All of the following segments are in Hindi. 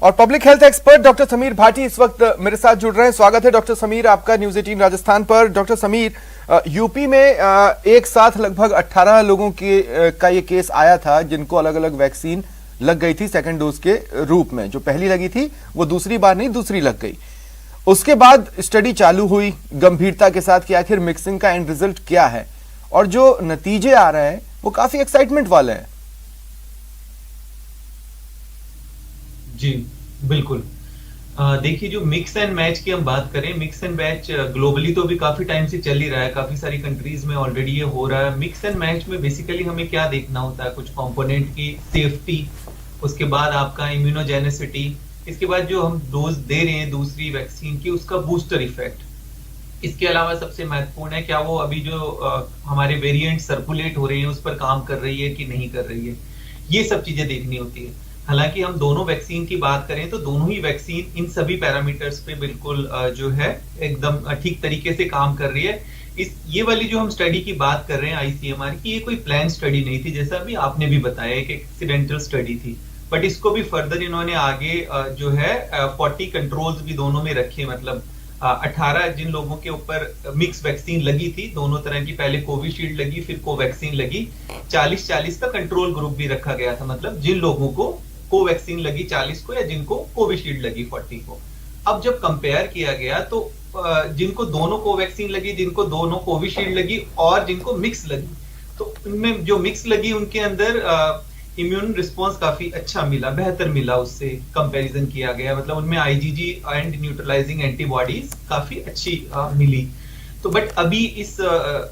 और public health expert doctor Sameer Bhati इस वक्त मेरे साथ जुड़ रहे हैं। स्वागत है डॉक्टर समीर आपका न्यूज 18 राजस्थान पर। डॉक्टर समीर, यूपी में एक साथ लगभग 18 लोगों का ये केस आया था जिनको अलग अलग वैक्सीन लग गई थी सेकंड डोज के रूप में। जो पहली लगी थी वो दूसरी बार नहीं, दूसरी लग गई। उसके बाद स्टडी चालू हुई गंभीरता के साथ कि आखिर मिक्सिंग का एंड रिजल्ट क्या है, और जो नतीजे आ रहे हैं वो काफी एक्साइटमेंट वाले हैं। जी बिल्कुल। देखिए, जो मिक्स एंड मैच की हम बात करें, मिक्स एंड मैच ग्लोबली तो अभी काफी टाइम से चल ही रहा है, काफी सारी कंट्रीज में ऑलरेडी ये हो रहा है। मिक्स एंड मैच में बेसिकली हमें क्या देखना होता है, कुछ कंपोनेंट की सेफ्टी, उसके बाद आपका इम्यूनोजेनिसिटी, इसके बाद जो हम डोज दे रहे हैं दूसरी वैक्सीन की उसका बूस्टर इफेक्ट। इसके अलावा सबसे महत्वपूर्ण है क्या वो अभी जो हमारे वेरिएंट सर्कुलेट हो रही है उस पर काम कर रही है कि नहीं कर रही है, ये सब चीजें देखनी होती है। हालांकि हम दोनों वैक्सीन की बात करें तो दोनों ही वैक्सीन इन सभी पैरामीटर्स पे बिल्कुल जो है एकदम ठीक तरीके से काम कर रही है। ये वाली जो हम स्टडी की बात कर रहे हैं आईसीएमआर की, ये कोई प्लान स्टडी नहीं थी, जैसा अभी आपने भी बताया, एक एक्सीडेंटल स्टडी थी। बट इसको भी फर्दर इन्होंने आगे जो है 40 कंट्रोल्स भी दोनों में रखे, मतलब 18 जिन लोगों के ऊपर मिक्स वैक्सीन लगी थी दोनों तरह की, पहले कोविशील्ड लगी फिर कोवैक्सीन लगी, 40-40 का कंट्रोल ग्रुप भी रखा गया था, मतलब जिन लोगों को कोवैक्सीन लगी 40 को या जिनको कोविशील्ड लगी 40 को। अब जब कंपेयर किया गया तो जिनको दोनों कोवैक्सीन लगी, जिनको दोनों कोविशील्ड लगी और जिनको मिक्स लगी, तो उनमें जो मिक्स लगी उनके अंदर इम्यून रिस्पॉन्स काफी अच्छा मिला, बेहतर मिला, उससे कंपैरिजन किया गया, मतलब उनमें आईजीजी एंड न्यूट्रलाइजिंग एंटीबॉडीज काफी अच्छी मिली। तो बट अभी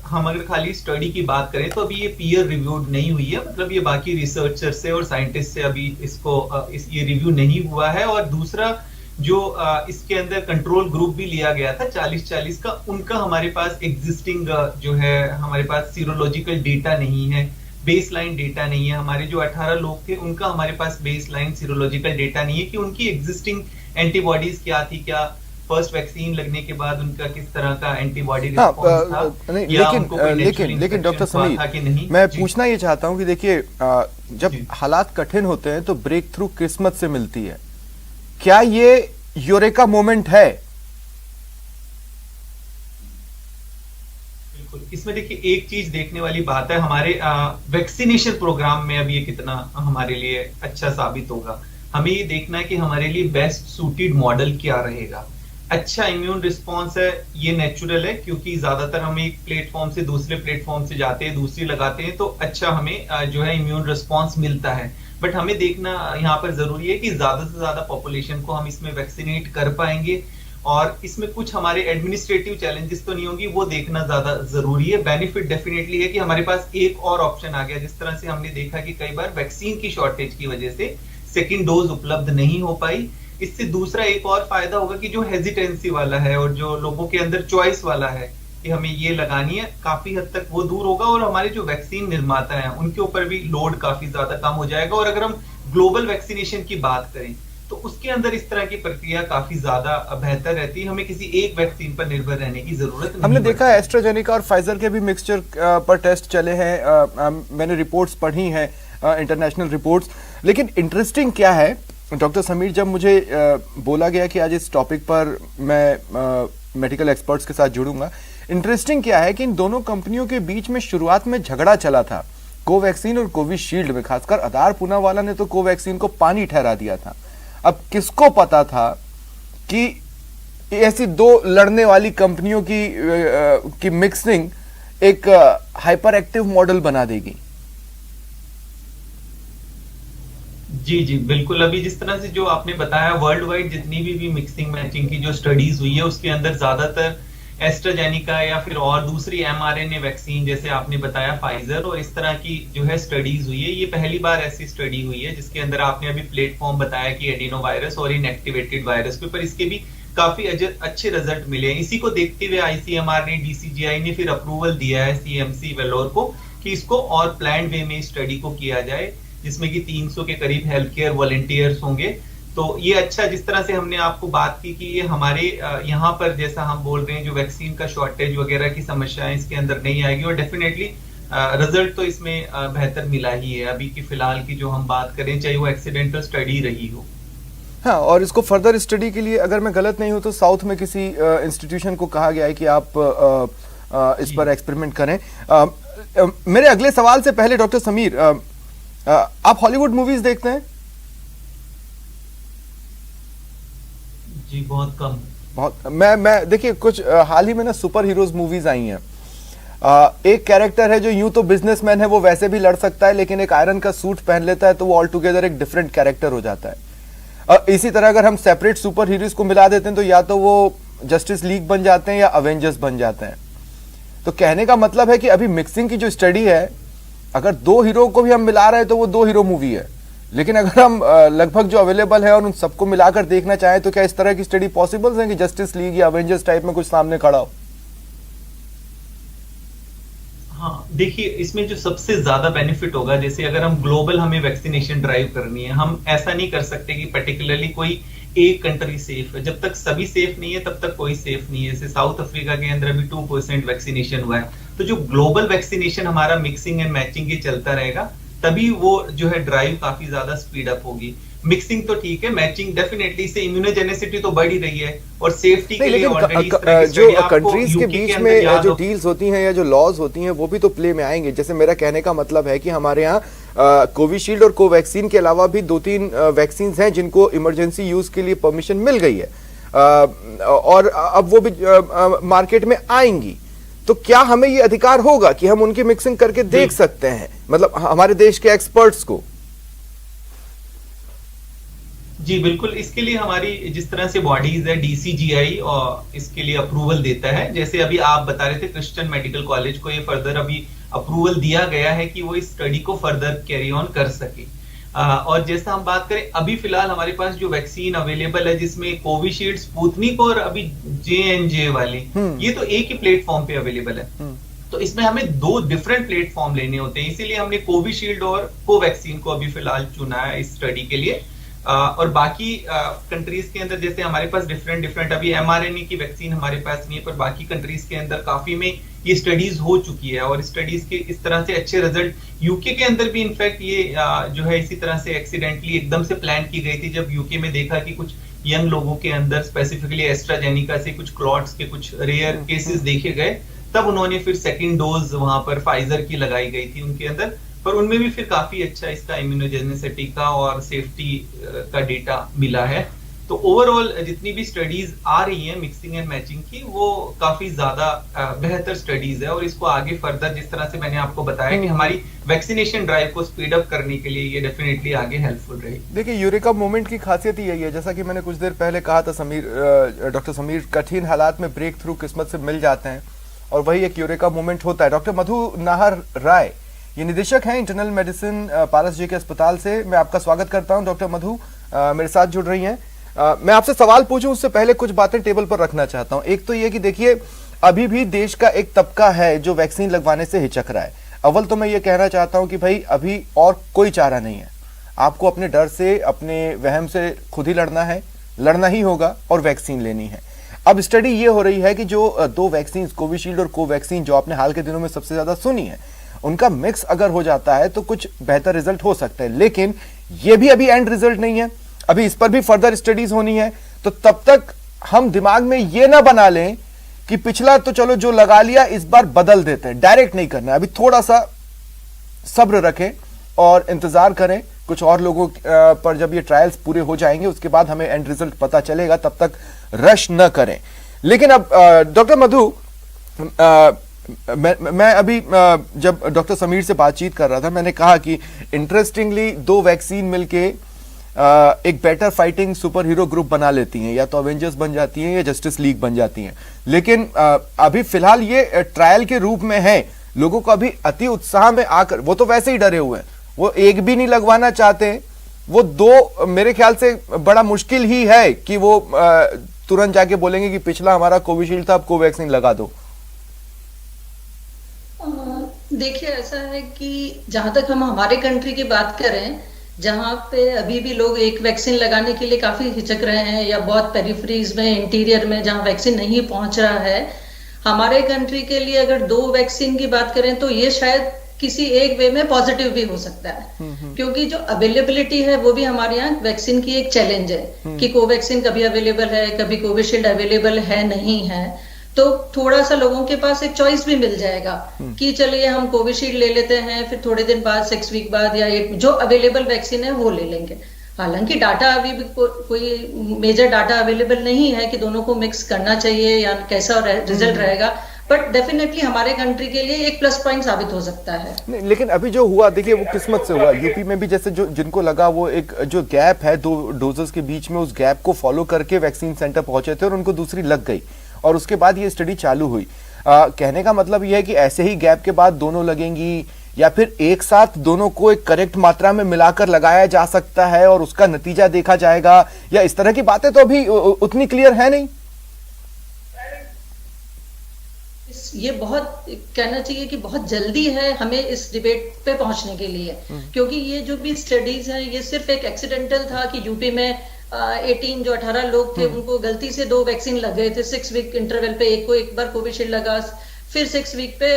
हम अगर खाली स्टडी की बात करें तो अभी ये पीयर रिव्यूड नहीं हुई है, मतलब ये बाकी रिसर्चर से और साइंटिस्ट से अभी ये रिव्यू नहीं हुआ है। और दूसरा जो इसके अंदर कंट्रोल ग्रुप भी लिया गया था 40-40 का, उनका हमारे पास एग्जिस्टिंग जो है हमारे पास सीरोलॉजिकल डेटा नहीं है, बेसलाइन डेटा नहीं है। हमारे जो 18 लोग थे उनका हमारे पास बेसलाइन सीरोलॉजिकल डेटा नहीं है कि उनकी एग्जिस्टिंग एंटीबॉडीज क्या थी, क्या फर्स्ट वैक्सीन लगने के बाद उनका किस तरह का एंटीबॉडी रिस्पॉन्स था। लेकिन डॉक्टर समीर, मैं पूछना ये चाहता हूं कि देखिए जब हालात कठिन होते हैं तो ब्रेक थ्रू किस्मत से मिलती है, क्या ये यूरेका मोमेंट है? बिल्कुल। इसमें देखिए एक चीज देखने वाली बात है, हमारे वैक्सीनेशन प्रोग्राम में अब ये कितना हमारे लिए अच्छा साबित होगा। हमें ये देखना है कि हमारे लिए बेस्ट सूटेड मॉडल क्या रहेगा। अच्छा इम्यून रिस्पॉन्स है, ये नेचुरल है, क्योंकि ज्यादातर हम एक प्लेटफॉर्म से दूसरे प्लेटफॉर्म से जाते हैं, दूसरी लगाते हैं तो अच्छा हमें जो है इम्यून रिस्पॉन्स मिलता है। बट हमें देखना यहाँ पर जरूरी है कि ज्यादा से ज्यादा पॉपुलेशन को हम इसमें वैक्सीनेट कर पाएंगे, और इसमें कुछ हमारे एडमिनिस्ट्रेटिव चैलेंजेस तो नहीं होंगी, वो देखना ज्यादा जरूरी है। बेनिफिट डेफिनेटली है कि हमारे पास एक और ऑप्शन आ गया, जिस तरह से हमने देखा कि कई बार वैक्सीन की शॉर्टेज की वजह से सेकेंड डोज उपलब्ध नहीं हो पाई। इससे दूसरा एक और फायदा होगा कि जो हेजिटेंसी वाला है और जो लोगों के अंदर चॉइस वाला है कि हमें ये लगानी है, काफी हद तक वो दूर होगा, और हमारे जो वैक्सीन निर्माता हैं उनके ऊपर भी लोड काफी ज्यादा कम हो जाएगा। और अगर हम ग्लोबल वैक्सीनेशन की बात करें तो उसके अंदर इस तरह की प्रक्रिया काफी ज्यादा बेहतर रहती है, हमें किसी एक वैक्सीन पर निर्भर रहने की जरूरत नहीं। हमने देखा है एस्ट्राजेनेका और फाइजर के भी मिक्सचर पर टेस्ट चले हैं, मैंने रिपोर्ट्स पढ़ी हैं, इंटरनेशनल रिपोर्ट्स। लेकिन इंटरेस्टिंग क्या है डॉक्टर समीर, जब मुझे बोला गया कि आज इस टॉपिक पर मैं मेडिकल एक्सपर्ट्स के साथ जुड़ूंगा, इंटरेस्टिंग क्या है कि इन दोनों कंपनियों के बीच में शुरुआत में झगड़ा चला था कोवैक्सीन और कोविशील्ड में। खासकर आधार पूनावाला ने तो कोवैक्सीन को पानी ठहरा दिया था। अब किसको पता था कि ऐसी दो लड़ने वाली कंपनियों की मिक्सिंग एक हाइपर एक्टिव मॉडल बना देगी। जी जी बिल्कुल। अभी जिस तरह से जो आपने बताया, वर्ल्ड वाइड जितनी भी मिक्सिंग मैचिंग की जो स्टडीज हुई है उसके अंदर ज्यादातर एस्ट्राजेनिका या फिर और दूसरी एमआरएनए वैक्सीन, जैसे आपने बताया फाइजर, और इस तरह की जो है स्टडीज हुई है। ये पहली बार ऐसी स्टडी हुई है जिसके अंदर आपने अभी प्लेटफॉर्म बताया कि एडिनो वायरस और इनएक्टिवेटेड वायरस पे, पर इसके भी काफी अच्छे रिजल्ट मिले हैं। इसी को देखते हुए आईसीएमआर ने, डीसीजीआई ने फिर अप्रूवल दिया है सीएमसी वेलोर को कि इसको और प्लान्ड वे में स्टडी को किया जाए, जिसमें कि 300 के करीब हेल्थ केयर वॉलंटियर्स होंगे। तो ये अच्छा, जिस तरह से हमने आपको बात की कि ये हमारे यहाँ पर जैसा हम बोल रहे हैं जो वैक्सीन का शॉर्टेज वगैरह की समस्याएं इसके अंदर नहीं आएगी, और डेफिनेटली रिजल्ट तो इसमें बेहतर मिला ही है। अभी की फिलहाल की जो हम बात करें, चाहे वो एक्सीडेंटल स्टडी रही हो। हाँ, और इसको फर्दर स्टडी के लिए अगर मैं गलत नहीं हूं तो साउथ में किसी इंस्टीट्यूशन को कहा गया है कि आप इस जी पर एक्सपेरिमेंट करें। मेरे अगले सवाल से पहले डॉक्टर समीर, आप हॉलीवुड मूवीज देखते हैं? जी बहुत कम। बहुत। मैं देखिए कुछ हाल ही में ना सुपर हीरोज मूवीज आई हैं। एक कैरेक्टर है जो यूं तो बिजनेसमैन है, वो वैसे भी लड़ सकता है, लेकिन एक आयरन का सूट पहन लेता है तो वो ऑल टुगेदर एक डिफरेंट कैरेक्टर हो जाता है। इसी तरह अगर हम सेपरेट सुपर हीरोज को मिला देते हैं तो या तो वो जस्टिस लीग बन जाते हैं या अवेंजर्स बन जाते हैं। तो कहने का मतलब है कि अभी मिक्सिंग की जो स्टडी है, अगर दो हीरो को भी हम मिला रहे हैं तो वो दो हीरो मूवी है, लेकिन अगर हम लगभग जो अवेलेबल है और उन सबको मिलाकर देखना चाहें तो क्या इस तरह की स्टडी पॉसिबल है कि जस्टिस लीग या अवेंजर्स टाइप में कुछ सामने खड़ा हो? हाँ देखिए, इसमें जो सबसे ज्यादा बेनिफिट होगा, जैसे अगर हम ग्लोबल हमें वैक्सीनेशन ड्राइव करनी है, हम ऐसा नहीं कर सकते कि पर्टिकुलरली कोई एक कंट्री सेफ है। जब तक सभी सेफ नहीं है तब तक कोई सेफ नहीं है। जैसे साउथ अफ्रीका के अंदर अभी 2% वैक्सीनेशन हुआ है। तो जो ग्लोबल वैक्सीनेशन हमारा मिक्सिंग एंड मैचिंग के चलता रहेगा, तभी वो जो है ड्राइव काफी ज्यादा स्पीड अप होगी। मिक्सिंग तो ठीक है, मैचिंग डेफिनेटली से इम्यूनोजेनेसिटी तो बढ़ ही रही है, और सेफ्टी के लिए ऑलरेडी जो कंट्रीज के बीच में जो डील्स होती हैं या जो लॉज होती हैं वो भी तो प्ले में आएंगे। जैसे मेरा कहने का मतलब है कि हमारे यहाँ कोविशील्ड और कोवैक्सीन के अलावा भी 2-3 वैक्सीन हैं जिनको इमरजेंसी यूज के लिए परमिशन मिल गई है, और अब वो भी मार्केट में आएंगी। तो क्या हमें ये अधिकार होगा कि हम उनकी मिक्सिंग करके देख सकते हैं, मतलब हमारे देश के एक्सपर्ट्स को? जी बिल्कुल, इसके लिए हमारी जिस तरह से बॉडीज है, डीसीजीआई और इसके लिए अप्रूवल देता है। जैसे अभी आप बता रहे थे क्रिश्चियन मेडिकल कॉलेज को ये फर्दर अभी अप्रूवल दिया गया है कि वो इस स्टडी को फर्दर कैरी ऑन कर सके। और जैसा हम बात करें, अभी फिलहाल हमारे पास जो वैक्सीन अवेलेबल है, जिसमें कोविशील्ड, स्पुतनिक और अभी J&J वाली, ये तो एक ही प्लेटफॉर्म पे अवेलेबल है। तो इसमें हमें 2 डिफरेंट प्लेटफॉर्म लेने होते हैं, इसीलिए हमने कोविशील्ड और कोवैक्सीन को अभी फिलहाल चुना है इस स्टडी के लिए। और बाकी कंट्रीज के अंदर जैसे हमारे पास डिफरेंट अभी mRNA की वैक्सीन हमारे पास नहीं है, पर बाकी कंट्रीज के अंदर काफी में ये स्टडीज हो चुकी है, और स्टडीज के इस तरह से अच्छे रिजल्ट यूके के अंदर भी इनफैक्ट ये जो है इसी तरह से एक्सीडेंटली एकदम से प्लान की गई थी। जब यूके में देखा कि कुछ यंग लोगों के अंदर स्पेसिफिकली एस्ट्राजेनिका से कुछ क्लॉट्स के कुछ रेयर केसेस देखे गए, तब उन्होंने फिर सेकेंड डोज वहां पर फाइजर की लगाई गई थी उनके अंदर, पर उनमें भी फिर काफी अच्छा इसका इम्यूनोजेनिसिटी का और सेफ्टी का डेटा मिला है। तो ओवरऑल जितनी भी स्टडीज आ रही हैं मिक्सिंग एंड मैचिंग की, वो काफी ज्यादा बेहतर स्टडीज है, और इसको आगे फर्दर जिस तरह से मैंने आपको बताया कि हमारी वैक्सीनेशन ड्राइव को स्पीड अप करने के लिए ये डेफिनेटली आगे हेल्पफुल रहेगी। देखिए, यूरेका मूवमेंट की खासियत ही यही है, जैसा कि मैंने कुछ देर पहले कहा था समीर, डॉक्टर समीर, कठिन हालात में ब्रेक थ्रू किस्मत से मिल जाते हैं, और वही एक यूरेका मूवमेंट होता है। डॉक्टर मधु नाहर राय, ये निदेशक हैं इंटरनल मेडिसिन पारस जी के अस्पताल से। मैं आपका स्वागत करता हूं। डॉक्टर मधु मेरे साथ जुड़ रही हैं। मैं आपसे सवाल पूछूं उससे पहले कुछ बातें टेबल पर रखना चाहता हूं। एक तो ये कि देखिए, अभी भी देश का एक तबका है जो वैक्सीन लगवाने से हिचक रहा है। अव्वल तो मैं ये कहना चाहता हूं कि भाई अभी और कोई चारा नहीं है, आपको अपने डर से, अपने वहम से खुद ही लड़ना है, लड़ना ही होगा और वैक्सीन लेनी है। अब स्टडी ये हो रही है कि जो 2 वैक्सीन कोविशील्ड और कोवैक्सीन जो आपने हाल के दिनों में सबसे ज्यादा सुनी है, उनका मिक्स अगर हो जाता है तो कुछ बेहतर रिजल्ट हो सकता है, लेकिन ये भी अभी एंड रिजल्ट नहीं है, अभी इस पर भी फर्दर स्टडीज होनी है। तो तब तक हम दिमाग में ये ना बना लें कि पिछला तो चलो जो लगा लिया इस बार बदल देते हैं, डायरेक्ट नहीं करना है। अभी थोड़ा सा सब्र रखें और इंतजार करें, कुछ और लोगों पर जब ये ट्रायल्स पूरे हो जाएंगे उसके बाद हमें एंड रिजल्ट पता चलेगा, तब तक रश न करें। लेकिन अब डॉक्टर मधु, मैं अभी जब डॉक्टर समीर से बातचीत कर रहा था, मैंने कहा कि इंटरेस्टिंगली 2 वैक्सीन मिलके एक better fighting super hero group बना लेती हैं, या तो अवेंजर्स बन जाती हैं या जस्टिस लीग बन जाती हैं। लेकिन अभी फिलहाल ये ट्रायल के रूप में है, लोगों को अभी अति उत्साह में आकर, वो तो वैसे ही डरे हुए हैं, वो एक भी नहीं लगवाना चाहते, वो 2 मेरे ख्याल से बड़ा मुश्किल ही है कि वो तुरंत जाके बोलेंगे कि पिछला हमारा कोविशील्ड था, अब कोवैक्सीन लगा दो। देखिए, ऐसा है कि जहां तक हम हमारे कंट्री की बात करें, जहां पे अभी भी लोग एक वैक्सीन लगाने के लिए काफी हिचक रहे हैं, या बहुत पेरिफेरीज में, इंटीरियर में जहां वैक्सीन नहीं पहुंच रहा है, हमारे कंट्री के लिए अगर 2 वैक्सीन की बात करें तो ये शायद किसी एक वे में पॉजिटिव भी हो सकता है, क्योंकि जो अवेलेबिलिटी है वो भी हमारे यहाँ वैक्सीन की एक चैलेंज है कि कोवैक्सीन कभी अवेलेबल है, कभी कोविशील्ड अवेलेबल है नहीं है। तो थोड़ा सा लोगों के पास एक चॉइस भी मिल जाएगा कि चलिए हम कोविशील्ड ले लेते हैं, फिर थोड़े दिन बाद 6 वीक बाद या जो अवेलेबल वैक्सीन है वो ले लेंगे। हालांकि डाटा अभी भी कोई मेजर डाटा अवेलेबल नहीं है कि दोनों को मिक्स करना चाहिए या कैसा रिजल्ट रहेगा, बट डेफिनेटली हमारे कंट्री के लिए एक प्लस पॉइंट साबित हो सकता है। नहीं, लेकिन अभी जो हुआ देखिए वो किस्मत से हुआ। यूपी में भी जैसे जो जिनको लगा वो एक जो गैप है 2 डोजेस के बीच में, उस गैप को फॉलो करके वैक्सीन सेंटर पहुंचे थे और उनको दूसरी लग गई और उसके बाद ये स्टडी चालू हुई। कहने का मतलब ये है कि ऐसे ही गैप के बाद दोनों लगेंगी या फिर एक साथ दोनों को एक करेक्ट मात्रा में मिलाकर लगाया जा सकता है और उसका नतीजा देखा जाएगा, या इस तरह की बातें तो अभी उतनी क्लियर है नहीं। ये बहुत कहना चाहिए कि बहुत जल्दी है हमें इस डिबेट पे पहुंचने के लिए, क्योंकि ये जो भी स्टडीज हैं ये सिर्फ एक एक्सीडेंटल था कि यूपी में 18 लोग थे उनको गलती से 2 वैक्सीन लग गए थे 6 वीक इंटरवल पे, एक को एक बार कोविशील्ड लगा, फिर 6 वीक पे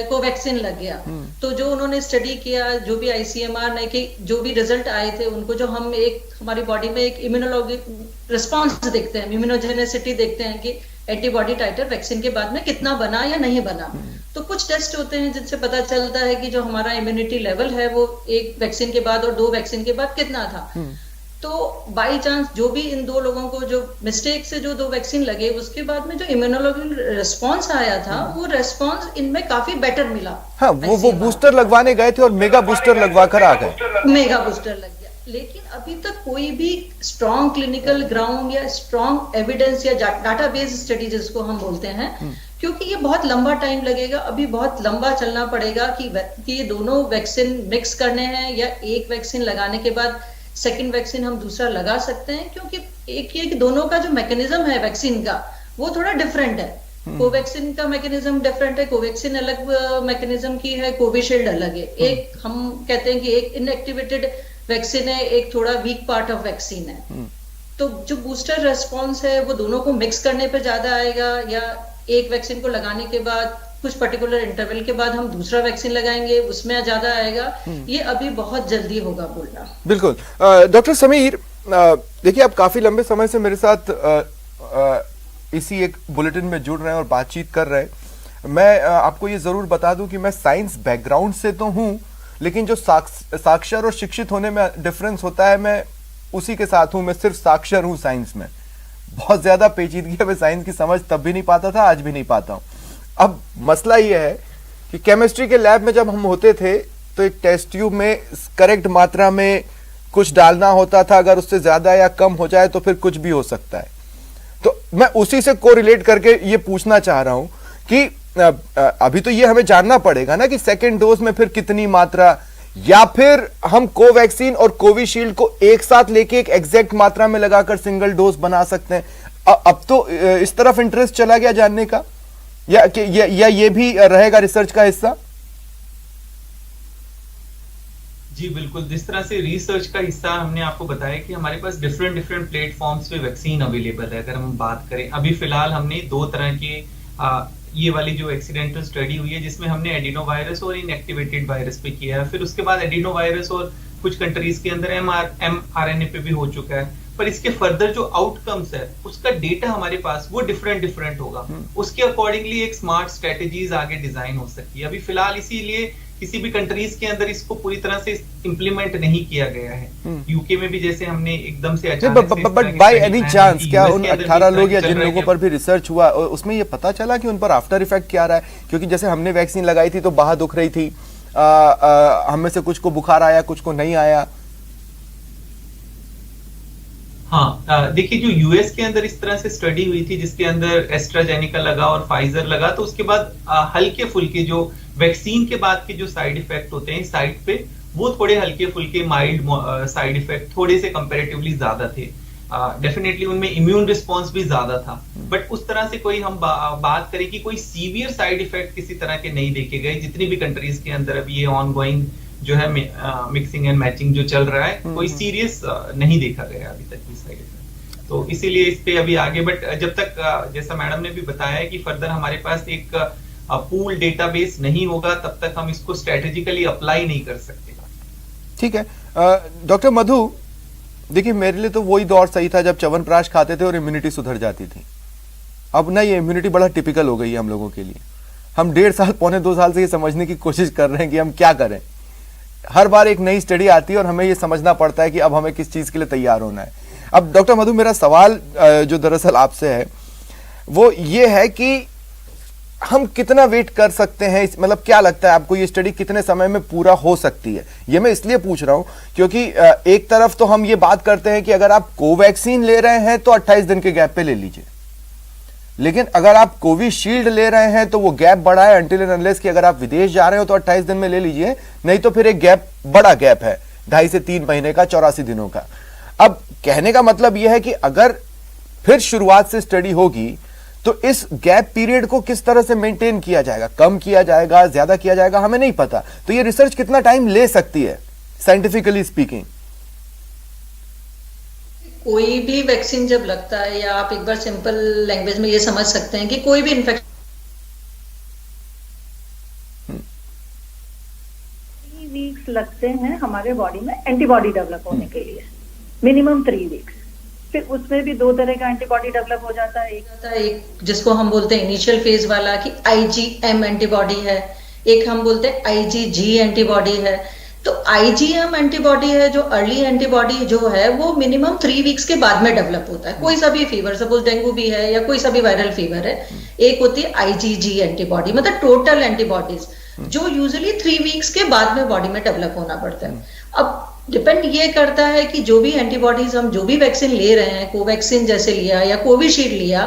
कोवैक्सीन लग गया। तो जो उन्होंने स्टडी किया, जो भी ICMR ने कि जो भी रिजल्ट आए थे उनको, जो हम एक हमारी बॉडी में एक इम्यूनोलॉजी रिस्पॉन्स देखते हैं, इम्यूनोजेनेसिटी देखते हैं कि एंटीबॉडी टाइटर वैक्सीन के बाद में कितना बना या नहीं बना। तो कुछ टेस्ट होते हैं जिनसे पता चलता है कि जो हमारा इम्यूनिटी लेवल है वो एक वैक्सीन के बाद और 2 वैक्सीन के बाद कितना था। तो बाई चांस जो भी इन 2 लोगों को जो मिस्टेक से जो 2 वैक्सीन लगे, उसके बाद में जो इम्यूनोलॉजी रिस्पॉन्स आया था वो रिस्पॉन्स इनमें काफी बेटर मिला। हाँ, वो बूस्टर लगवाने गए थे और मेगा बूस्टर लगवा कर आ गए। मेगा बूस्टर लग गया, लेकिन अभी तक कोई भी स्ट्रॉन्ग क्लिनिकल ग्राउंड या स्ट्रॉन्ग एविडेंस या डाटाबेस स्टडी जिसको हम बोलते हैं, क्योंकि ये बहुत लंबा टाइम लगेगा, अभी बहुत लंबा चलना पड़ेगा कि ये दोनों वैक्सीन मिक्स करने हैं या एक वैक्सीन लगाने के बाद सेकंड वैक्सीन हम दूसरा लगा सकते हैं, क्योंकि एक ये कि दोनों का जो मैकेनिज्म है वैक्सीन का वो थोड़ा डिफरेंट है। कोवैक्सीन का मैकेनिज्म डिफरेंट है, कोवैक्सीन अलग मैकेनिज्म की है, कोविशील्ड अलग है। एक हम कहते हैं कि एक इनएक्टिवेटेड वैक्सीन है, एक थोड़ा वीक पार्ट ऑफ वैक्सीन है। तो जो बूस्टर रेस्पॉन्स है वो दोनों को मिक्स करने पे ज्यादा आएगा, या एक वैक्सीन को लगाने के बाद कुछ पर्टिकुलर इंटरवल के बाद हम दूसरा वैक्सीन लगाएंगे उसमें ज्यादा आएगा। ये अभी बहुत जल्दी होगा बोलना। बिल्कुल। डॉक्टर समीर, देखिए आप काफी लंबे समय से मेरे साथ इसी एक बुलेटिन में जुड़ रहे हैं और बातचीत कर रहे हैं। मैं आपको ये जरूर बता दूं कि मैं साइंस बैकग्राउंड से तो हूं, लेकिन जो साक्षर और शिक्षित होने में डिफरेंस होता है मैं उसी के साथ हूं। मैं सिर्फ साक्षर हूं साइंस में, बहुत ज्यादा पेचीदगी में साइंस की समझ तब भी नहीं पाता था, आज भी नहीं पाता हूं। अब मसला यह है कि केमिस्ट्री के लैब में जब हम होते थे तो एक टेस्ट ट्यूब में करेक्ट मात्रा में कुछ डालना होता था, अगर उससे ज्यादा या कम हो जाए तो फिर कुछ भी हो सकता है। तो मैं उसी से कोरिलेट करके ये पूछना चाह रहा हूं कि अभी तो ये हमें जानना पड़ेगा ना कि सेकेंड डोज में फिर कितनी मात्रा, या फिर हम कोवैक्सीन और कोविशील्ड को एक साथ लेके एक एग्जैक्ट मात्रा में लगाकर सिंगल डोज बना सकते हैं। अब तो इस तरफ इंटरेस्ट चला गया जानने का, या ये भी रहेगा रिसर्च का हिस्सा? जी बिल्कुल, जिस तरह से रिसर्च का हिस्सा हमने आपको बताया कि हमारे पास डिफरेंट प्लेटफॉर्म्स पे वैक्सीन अवेलेबल है। अगर हम बात करें, अभी फिलहाल हमने 2 तरह के ये वाली जो एक्सीडेंटल स्टडी हुई है जिसमें हमने एडिनो वायरस और इनएक्टिवेटेड वायरस पे किया है, फिर उसके बाद एडिनो वायरस और कुछ कंट्रीज के अंदर mRNA पे भी हो चुका है। पर इसके फर्दर जो आउटकम्स है उसका डेटा हमारे पास वो डिफरेंट होगा, उसके अकॉर्डिंगली एक स्मार्ट स्ट्रेटेजीज आगे डिजाइन हो सकती है। अभी फिलहाल इसीलिए किसी भी कंट्रीज के अंदर इसको पूरी तरह से इम्प्लीमेंट नहीं किया गया है। यूके में भी जैसे हमने एकदम से अचानक से बट बाय एनी चांस क्या उन 18 लोग या जिन लोगों पर भी रिसर्च हुआ उसमें ये पता चला कि उन पर आफ्टर इफेक्ट क्या रहा है? क्योंकि जैसे हमने वैक्सीन लगाई थी तो बाह दुख रही थी, हम में से कुछ को बुखार आया, कुछ को नहीं आया। हाँ, देखिए जो यूएस के अंदर इस तरह से स्टडी हुई थी जिसके अंदर एस्ट्राजेनिका लगा और फाइजर लगा, तो उसके बाद हल्के फुल्के जो वैक्सीन के बाद के जो साइड इफेक्ट होते हैं साइड पे, वो थोड़े हल्के फुल्के माइल्ड साइड इफेक्ट थोड़े से कंपैरेटिवली ज्यादा थे। डेफिनेटली उनमें इम्यून रिस्पॉन्स भी ज्यादा था, बट उस तरह से कोई हम बात करें कि कोई सीवियर साइड इफेक्ट किसी तरह के नहीं देखे गए। जितनी भी कंट्रीज के अंदर अभी ये ऑनगोइंग जो है मिक्सिंग एंड मैचिंग जो चल रहा है, कोई सीरियस नहीं देखा गया अभी तक भी साइड इफेक्ट। तो इसीलिए इस पे अभी आगे, बट जब तक जैसा मैडम ने भी बताया कि फर्दर हमारे पास एक पूल डेटाबेस नहीं होगा तब तक हम इसको स्ट्रेटेजिकली अप्लाई नहीं कर सकते। ठीक है डॉक्टर मधु, देखिए मेरे लिए तो वही दौर सही था जब च्यवनप्राश खाते थे और इम्यूनिटी सुधर जाती थी। अब ना ये इम्यूनिटी बड़ा टिपिकल हो गई है हम लोगों के लिए। हम 1.5 साल पौने 2 साल से ये समझने की कोशिश कर रहे हैं कि हम क्या करें। हर बार एक नई स्टडी आती है और हमें ये समझना पड़ता है कि अब हमें किस चीज के लिए तैयार होना है। अब डॉक्टर मधु, मेरा सवाल जो दरअसल आपसे है वो ये है कि हम कितना वेट कर सकते हैं, मतलब क्या लगता है आपको ये स्टडी कितने समय में पूरा हो सकती है? ये मैं इसलिए पूछ रहा हूं क्योंकि एक तरफ तो हम ये बात करते हैं कि अगर आप कोवैक्सीन ले रहे हैं तो 28 दिन के गैप पे ले लीजिए, लेकिन अगर आप कोविशील्ड ले रहे हैं तो वो गैप बड़ा है अनटिल एंड अनलेस कि अगर आप विदेश जा रहे हो तो 28 दिन में ले लीजिए, नहीं तो फिर एक गैप, बड़ा गैप है 2.5 से 3 महीने का, 84 दिनों का। अब कहने का मतलब यह है कि अगर फिर शुरुआत से स्टडी होगी तो इस गैप पीरियड को किस तरह से मेंटेन किया जाएगा, कम किया जाएगा, ज्यादा किया जाएगा, हमें नहीं पता। तो ये रिसर्च कितना टाइम ले सकती है साइंटिफिकली स्पीकिंग? कोई भी वैक्सीन जब लगता है, या आप एक बार सिंपल लैंग्वेज में ये समझ सकते हैं कि कोई भी इन्फेक्शन 3 वीक्स लगते हैं हमारे बॉडी में एंटीबॉडी डेवलप होने के लिए, मिनिमम 3 वीक्स। फिर उसमें भी 2 तरह का एंटीबॉडी डेवलप हो जाता है। एक जिसको हम बोलते हैं इनिशियल फेज वाला कि IgM एंटीबॉडी है, एक हम बोलते हैं IgG एंटीबॉडी है। तो IgM एंटीबॉडी है जो अर्ली एंटीबॉडी जो है वो मिनिमम 3 वीक्स के बाद में डेवलप होता है। कोई सा भी फीवर, सपोज डेंगू भी है या कोई सा भी वायरल फीवर है, एक होती है IgG एंटीबॉडी, मतलब टोटल एंटीबॉडीज जो यूजुअली 3 वीक्स के बाद में बॉडी में डेवलप होना पड़ता है। अब डिपेंड ये करता है कि जो भी एंटीबॉडीज हम जो भी वैक्सीन ले रहे हैं, कोवैक्सीन जैसे लिया या कोविशील्ड लिया,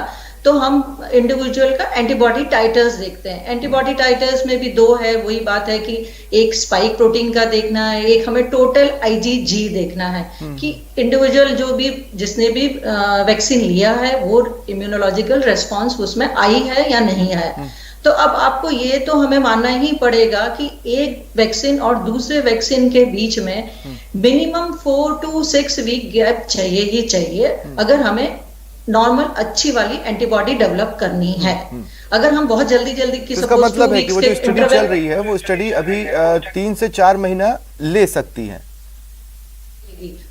तो हम इंडिविजुअल का एंटीबॉडी टाइटर्स देखते हैं। एंटीबॉडी टाइटर्स में भी 2 है, वही बात है कि एक स्पाइक प्रोटीन का देखना है, एक हमें टोटल IgG देखना है कि इंडिविजुअल जो भी जिसने भी वैक्सीन लिया है वो इम्यूनोलॉजिकल रेस्पॉन्स उसमें आई है या नहीं है। तो अब आपको ये तो हमें मानना ही पड़ेगा कि एक वैक्सीन और दूसरे वैक्सीन के बीच में मिनिमम 4 to 6 वीक गैप चाहिए ही चाहिए अगर हमें नॉर्मल अच्छी वाली एंटीबॉडी डेवलप करनी है। अगर हम बहुत जल्दी की इसका मतलब है कि वो जो स्टडी चल रही है वो स्टडी अभी 3 से 4 महीना ले सकती है,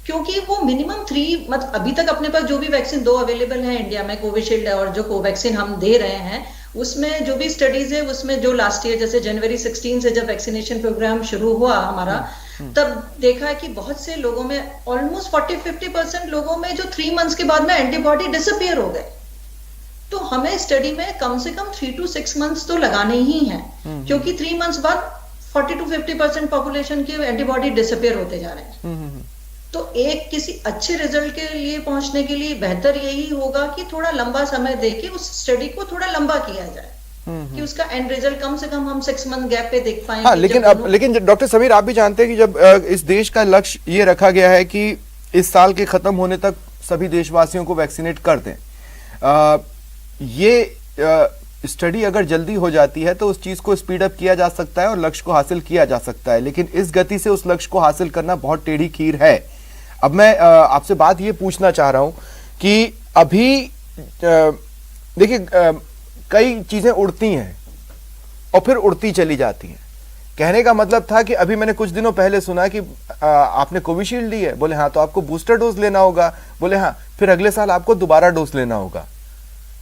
क्योंकि वो मिनिमम 3, मतलब अभी तक अपने पास जो भी वैक्सीन 2 अवेलेबल है इंडिया में, कोविशील्ड और जो कोवैक्सीन हम दे रहे हैं, उसमें जो भी स्टडीज है उसमें जो लास्ट ईयर जैसे जनवरी 16 से जब वैक्सीनेशन प्रोग्राम शुरू हुआ हमारा, तब देखा है कि बहुत से लोगों में ऑलमोस्ट 40-50% लोगों में जो 3 मंथ्स के बाद में एंटीबॉडी डिसअपियर हो गए। तो हमें स्टडी में कम से कम 3 to 6 मंथ्स तो लगाने ही हैं, क्योंकि 3 मंथ्स बाद 40 to 50% पॉपुलेशन के एंटीबॉडी डिसअपियर होते जा रहे हैं। तो एक किसी अच्छे रिजल्ट के लिए पहुंचने के लिए बेहतर यही होगा कि थोड़ा लंबा समय देके उस स्टडी को थोड़ा लंबा किया जाए कि उसका एंड रिजल्ट कम से कम हम 6 मंथ गैप पे देख पाए। हाँ, लेकिन डॉक्टर समीर, आप भी जानते हैं कि जब इस देश का लक्ष्य ये रखा गया है कि इस साल के खत्म होने तक सभी देशवासियों को वैक्सीनेट कर दें, ये स्टडी अगर जल्दी हो जाती है तो उस चीज को स्पीड अप किया जा सकता है और लक्ष्य को हासिल किया जा सकता है, लेकिन इस गति से उस लक्ष्य को हासिल करना बहुत टेढ़ी खीर है। अब मैं आपसे बात ये पूछना चाह रहा हूं कि अभी देखिए कई चीजें उड़ती हैं और फिर उड़ती चली जाती हैं। कहने का मतलब था कि अभी मैंने कुछ दिनों पहले सुना कि आपने कोविशील्ड ली है, बोले हाँ, तो आपको बूस्टर डोज लेना होगा, बोले हाँ, फिर अगले साल आपको दोबारा डोज लेना होगा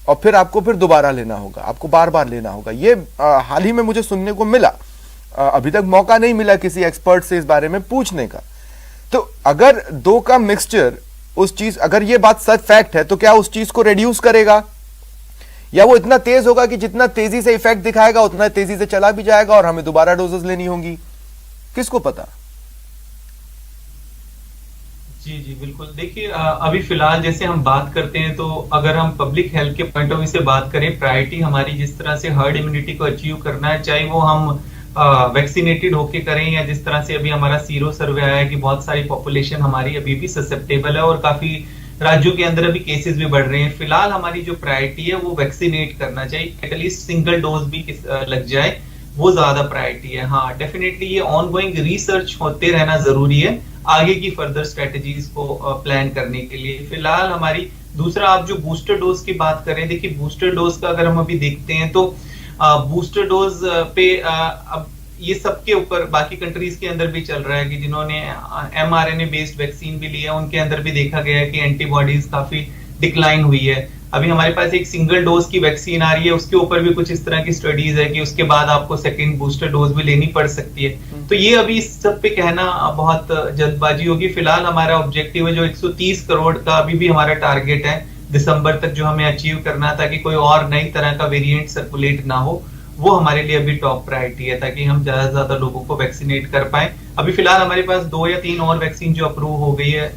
और फिर आपको फिर दोबारा लेना होगा, आपको बार बार लेना होगा। ये हाल ही में मुझे सुनने को मिला, अभी तक मौका नहीं मिला किसी एक्सपर्ट से इस बारे में पूछने का। तो अगर 2 का मिक्सचर उस चीज, अगर ये बात सच फैक्ट है, तो क्या उस चीज को रिड्यूस करेगा या वो इतना तेज होगा कि जितना तेजी से इफेक्ट दिखाएगा उतना तेजी से चला भी जाएगा और हमें दोबारा डोजेस लेनी होंगी? किसको पता। जी बिल्कुल। देखिए अभी फिलहाल जैसे हम बात करते हैं तो अगर हम पब्लिक हेल्थ के पॉइंट ऑफ व्यू से बात करें, प्रायोरिटी हमारी जिस तरह से हर्ड इम्यूनिटी को अचीव करना है, चाहे वो हम वैक्सीनेटेड होके करें या जिस तरह से अभी हमारा सीरो सर्वे आया है कि बहुत सारी पॉपुलेशन हमारी अभी भी ससेप्टेबल है और काफी राज्यों के अंदर अभी केसेस भी बढ़ रहे हैं। फिलहाल हमारी जो प्रायोरिटी है वो वैक्सीनेट करना चाहिए, एटलीस्ट सिंगल डोज भी लग जाए, वो ज्यादा प्रायोरिटी है। हाँ, डेफिनेटली ये ऑनगोइंग रिसर्च होते रहना जरूरी है आगे की फर्दर स्ट्रेटेजीज को प्लान करने के लिए। फिलहाल हमारी दूसरा, आप जो बूस्टर डोज की बात करें, देखिए बूस्टर डोज का अगर हम अभी देखते हैं तो बूस्टर डोज पे अब ये सबके ऊपर बाकी कंट्रीज के अंदर भी चल रहा है कि जिन्होंने mRNA बेस्ड वैक्सीन भी लिया उनके अंदर भी देखा गया है कि एंटीबॉडीज काफी डिक्लाइन हुई है। अभी हमारे पास एक सिंगल डोज की वैक्सीन आ रही है, उसके ऊपर भी कुछ इस तरह की स्टडीज है कि उसके बाद आपको सेकंड बूस्टर डोज भी लेनी पड़ सकती है। तो ये अभी इस सब पे कहना बहुत जल्दबाजी होगी। फिलहाल हमारा ऑब्जेक्टिव है जो 130 करोड़ का अभी भी हमारा टारगेट है दिसंबर तक जो हमें अचीव करना, ताकि कोई और नई तरह का वेरिएंट सर्कुलेट ना हो, वो हमारे लिए अभी टॉप प्रायोरिटी है, ताकि हम ज्यादा से ज्यादा लोगों को वैक्सीनेट कर पाए। अभी फिलहाल हमारे पास 2 या 3 और वैक्सीन जो अप्रूव हो गई है,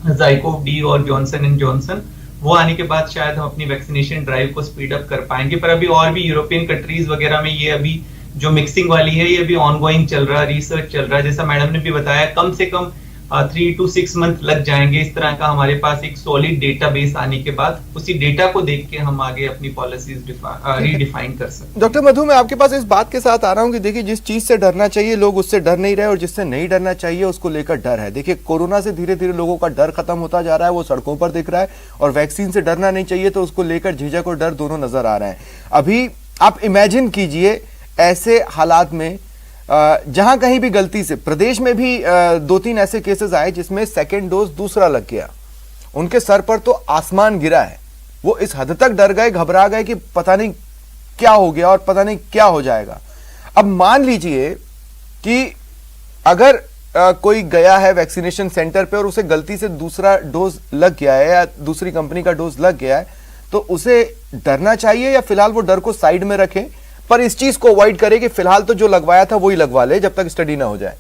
ज़ाइकोव डी और जॉनसन एंड जॉनसन, वो आने के बाद शायद हम अपनी वैक्सीनेशन ड्राइव को स्पीड अप कर पाएंगे। पर अभी और भी यूरोपियन कंट्रीज वगैरह में ये अभी जो मिक्सिंग वाली है ये अभी ऑनगोइंग चल रहा है, रिसर्च चल रहा है। जैसा मैडम ने भी बताया, कम से कम 3 to 6 मंथ लग जाएंगे इस तरह का हमारे पास एक सॉलिड डेटाबेस आने के बाद। उसी डेटा को देख के हम आगे अपनी पॉलिसीज रीडिफाइन कर सकते हैं। डॉक्टर मधु, मैं आपके पास इस बात के साथ आ रहा हूं कि देखिए, जिस चीज से डरना चाहिए लोग उससे डर नहीं रहे, और जिससे नहीं डरना चाहिए उसको लेकर डर है। देखिए, कोरोना से धीरे धीरे लोगों का डर खत्म होता जा रहा है, वो सड़कों पर दिख रहा है, और वैक्सीन से डरना नहीं चाहिए तो उसको लेकर झिझक और डर दोनों नजर आ रहे हैं। अभी आप इमेजिन कीजिए ऐसे हालात में जहां कहीं भी गलती से, प्रदेश में भी 2-3 ऐसे केसेस आए जिसमें सेकेंड डोज दूसरा लग गया, उनके सर पर तो आसमान गिरा है। वो इस हद तक डर गए, घबरा गए कि पता नहीं क्या हो गया और पता नहीं क्या हो जाएगा। अब मान लीजिए कि अगर कोई गया है वैक्सीनेशन सेंटर पे और उसे गलती से दूसरा डोज लग गया है या दूसरी कंपनी का डोज लग गया है, तो उसे डरना चाहिए या फिलहाल वो डर को साइड में रखें, पर इस चीज को अवॉइड करें कि फिलहाल तो जो लगवाया था वही लगवा ले जब तक स्टडी ना हो जाए?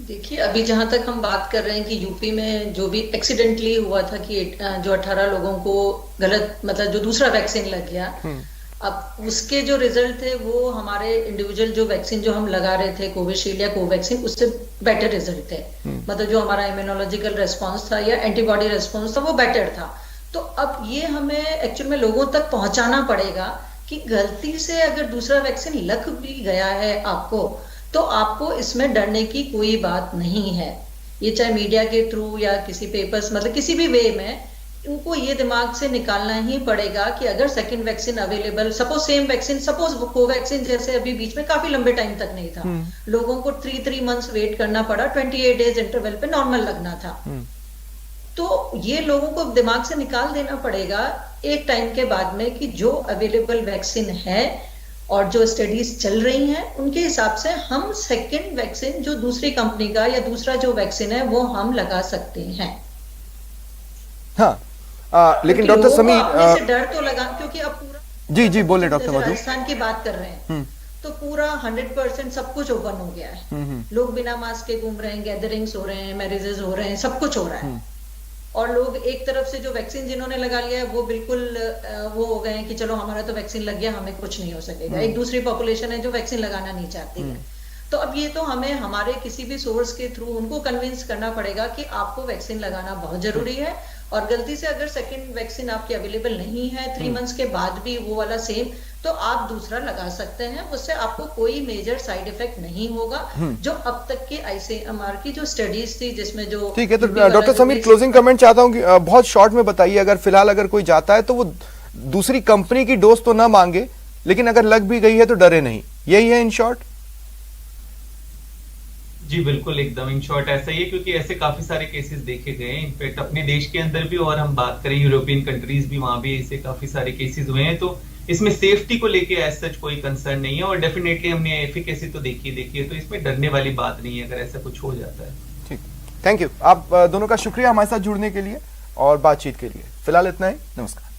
देखिए, अभी जहां तक हम बात कर रहे हैं कि यूपी में जो भी एक्सीडेंटली हुआ था कि जो 18 लोगों को गलत, मतलब जो दूसरा वैक्सीन लग गया, अब उसके जो रिजल्ट थे वो हमारे इंडिविजुअल जो वैक्सीन जो हम लगा रहे थे, कोविशील्ड या कोवैक्सीन, उससे बेटर रिजल्ट थे। मतलब जो हमारा इम्यूनोलॉजिकल रेस्पॉन्स था या एंटीबॉडी रेस्पॉन्स था वो बेटर था। तो अब ये हमें एक्चुअल में लोगों तक पहुंचाना पड़ेगा कि गलती से अगर दूसरा वैक्सीन लग भी गया है आपको, तो आपको इसमें डरने की कोई बात नहीं है। ये चाहे मीडिया के थ्रू या किसी पेपर्स, मतलब किसी भी वे में उनको ये दिमाग से निकालना ही पड़ेगा कि अगर second vaccine available, suppose same vaccine, suppose Covaxin जैसे अभी बीच में काफी लंबे टाइम तक नहीं था, लोगों को 3 मंथ्स वेट करना पड़ा, 28 डेज इंटरवल पे नॉर्मल लगना था। तो ये लोगों को दिमाग से निकाल देना पड़ेगा एक टाइम के बाद में कि जो अवेलेबल वैक्सीन है और जो स्टडीज चल रही हैं उनके हिसाब से हम सेकंड वैक्सीन जो दूसरी कंपनी का या दूसरा जो वैक्सीन है वो हम लगा सकते हैं। हाँ, लेकिन डॉक्टर समीर, डर तो लगा, क्योंकि अब पूरा जी बोले डॉक्टर मधु, राजस्थान की बात कर रहे हैं तो पूरा 100% सब कुछ ओपन हो गया है। लोग बिना मास्क के घूम रहे हैं, गैदरिंग्स हो रहे हैं, मैरिजेस हो रहे हैं, सब कुछ हो रहा है। और लोग एक तरफ से जो वैक्सीन जिन्होंने लगा लिया है वो बिल्कुल वो हो गए हैं कि चलो हमारा तो वैक्सीन लग गया, हमें कुछ नहीं हो सकेगा। एक दूसरी पॉपुलेशन है जो वैक्सीन लगाना नहीं चाहती है। तो अब ये तो हमें हमारे किसी भी सोर्स के थ्रू उनको कन्विंस करना पड़ेगा कि आपको वैक्सीन लगाना बहुत जरूरी है, और गलती से अगर सेकंड वैक्सीन आपकी अवेलेबल नहीं है 3 मंथ्स के बाद भी वो वाला सेम, तो आप दूसरा लगा सकते हैं। उससे आपको कोई मेजर साइड इफेक्ट नहीं होगा। जो अब तक की ICMR की जो स्टडीज थी जिसमें जो, ठीक है, तो डॉक्टर समीर क्लोजिंग कमेंट चाहता हूं कि बहुत शॉर्ट में बताइए, अगर फिलहाल अगर कोई जाता है तो वो दूसरी कंपनी की डोज तो ना मांगे, लेकिन अगर लग भी गई है तो डरे नहीं, यही है इन शॉर्ट? जी बिल्कुल, एकदम इन शॉर्ट ऐसा ही है, क्योंकि ऐसे काफी सारे केसेस देखे गए हैं। इनफैक्ट अपने देश के अंदर भी, और हम बात करें यूरोपियन कंट्रीज भी, वहां भी ऐसे काफी सारे केसेस हुए हैं। तो इसमें सेफ्टी को लेके एज सच कोई कंसर्न नहीं है, और डेफिनेटली हमने एफिकेसी तो देखी है, तो इसमें डरने वाली बात नहीं है अगर ऐसा कुछ हो जाता है। ठीक, थैंक यू। आप दोनों का शुक्रिया हमारे साथ जुड़ने के लिए और बातचीत के लिए। फिलहाल इतना ही, नमस्कार।